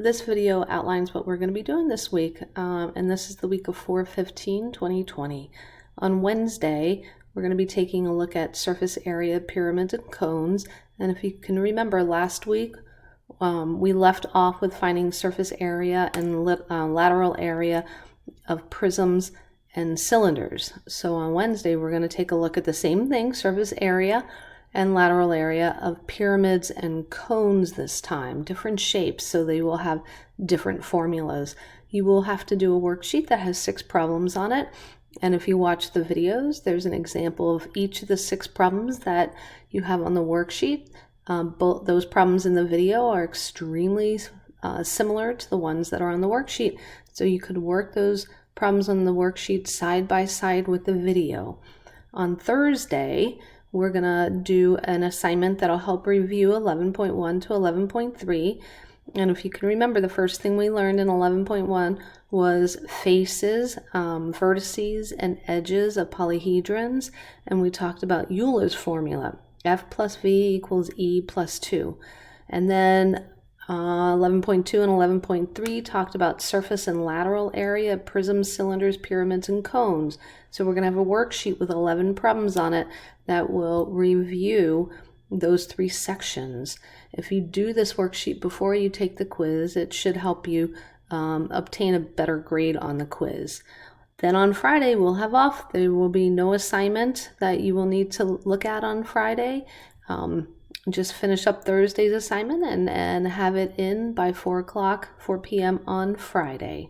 This video outlines what we're going to be doing this week, and this is the week of 4/15/2020. On Wednesday, we're going to be taking a look at surface area, pyramids, and cones. And if you can remember, last week we left off with finding surface area and lateral area of prisms and cylinders. So on Wednesday, we're going to take a look at the same thing, surface area and lateral area of pyramids and cones this time, different shapes, so they will have different formulas. You will have to do a worksheet that has 6 problems on it, and if you watch the videos, there's an example of each of the 6 problems that you have on the worksheet. Both those problems in the video are extremely similar to the ones that are on the worksheet, so you could work those problems on the worksheet side by side with the video. On Thursday, we're going to do an assignment that'll help review 11.1 to 11.3. And if you can remember, the first thing we learned in 11.1 was faces, vertices, and edges of polyhedrons. And we talked about Euler's formula, F plus V equals E plus 2. And then 11.2 and 11.3 talked about surface and lateral area, prisms, cylinders, pyramids, and cones. So we're going to have a worksheet with 11 problems on it that will review those 3 sections. If you do this worksheet before you take the quiz, it should help you obtain a better grade on the quiz. Then on Friday, we'll have off. There will be no assignment that you will need to look at on Friday. Just finish up Thursday's assignment and have it in by 4 p.m. on Friday.